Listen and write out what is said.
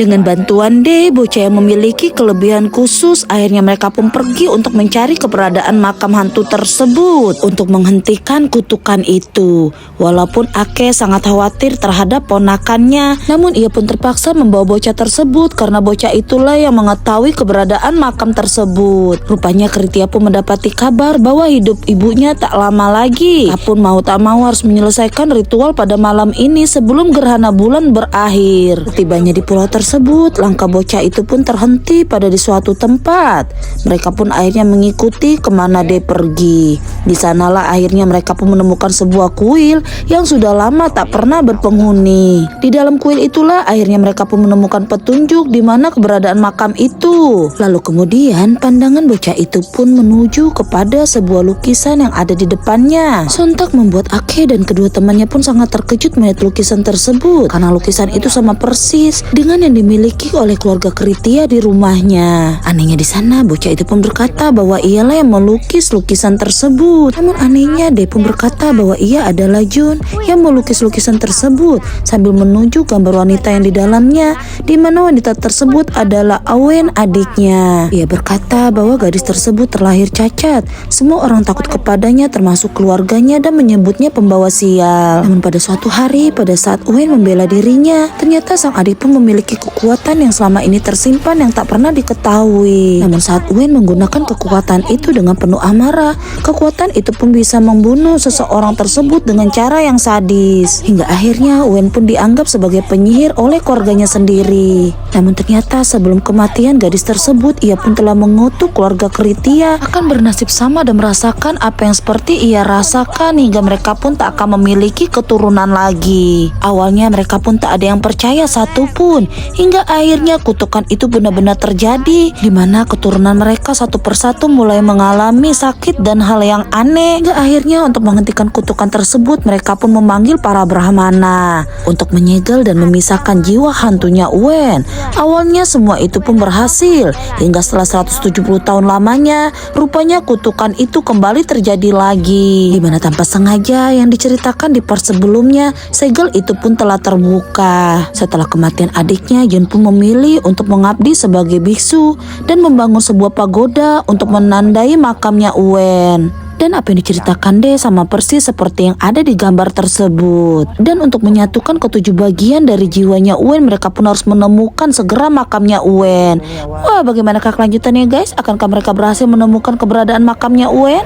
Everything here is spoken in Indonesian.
Dengan bantuan D, bocah yang memiliki kelebihan khusus, akhirnya mereka pun pergi untuk mencari keberadaan makam hantu tersebut untuk menghentikan kutukan itu. Walaupun Ake sangat khawatir terhadap ponakannya, namun ia pun terpaksa membawa bocah tersebut karena bocah itulah yang mengetahui keberadaan makam tersebut. Rupanya Kritia pun mendapati kabar bahwa hidup ibunya tak lama lagi. Apun mau tak mau harus menyelesaikan ritual pada malam ini sebelum gerhana bulan berakhir. Tibanya di pulau tersebut, langkah bocah itu pun terhenti pada di suatu tempat. Mereka pun akhirnya mengikuti kemana dia pergi. Di sanalah akhirnya mereka pun menemukan sebuah kuil yang sudah lama tak pernah berpenghuni. Di dalam kuil itulah akhirnya mereka pun menemukan petunjuk di mana keberadaan makam itu. Lalu kemudian pandangan bocah itu pun menuju kepada sebuah lukisan yang ada di depannya. Sontak membuat Ake dan kedua temannya pun sangat terkejut melihat lukisan tersebut karena lukisan itu sama persis dengan yang dimiliki oleh keluarga Kritia di rumahnya. Anehnya di sana bocah itu pun berkata bahwa ialah yang melukis lukisan tersebut. Namun anehnya dia pun berkata bahwa ia adalah Jun yang melukis lukisan tersebut sambil menuju gambar wanita yang di dalamnya, di mana wanita tersebut adalah Awen, adiknya. Ia berkata bahwa gadis tersebut terlahir cacat. Semua orang takut kepadanya termasuk keluarganya dan menyebutnya pembawa sial. Namun pada suatu hari pada saat Awen membela dirinya, ternyata sang adik pun memiliki kekuatan yang selama ini tersimpan yang tak pernah diketahui. Namun saat Awen menggunakan kekuatan itu dengan penuh amarah, kekuatan itu pun bisa membunuh seseorang tersebut dengan cara yang sadis. Hingga akhirnya Awen pun dianggap sebagai penyihir oleh keluarganya sendiri. Namun ternyata sebelum kematian gadis tersebut, ia pun telah mengutuk keluarga Kritia akan bernasib sama dan merasakan apa yang seperti ia rasakan hingga mereka pun tak akan memiliki keturunan lagi. Awalnya mereka pun tak ada yang percaya satupun, hingga akhirnya kutukan itu benar-benar terjadi, di mana keturunan mereka satu persatu mulai mengalami sakit dan hal yang aneh. Hingga akhirnya untuk menghentikan kutukan tersebut, mereka pun memanggil para Brahmana untuk menyegel dan memisahkan jiwa hantunya Awen. Awalnya semua itu pun berhasil, hingga setelah 170 tahun lamanya, rupanya kutukan itu kembali terjadi lagi, di mana tanpa sengaja yang diceritakan di part sebelumnya, segel itu pun telah terbuka. Setelah kematian adiknya, Jun pun memilih untuk mengabdi sebagai biksu dan membangun sebuah pagoda untuk menandai makamnya Awen. Dan apa yang diceritakan deh sama persis seperti yang ada di gambar tersebut. Dan untuk menyatukan ketujuh bagian dari jiwanya Awen, mereka pun harus menemukan segera makamnya Awen. Wah, bagaimana kelanjutannya guys? Akankah mereka berhasil menemukan keberadaan makamnya Awen?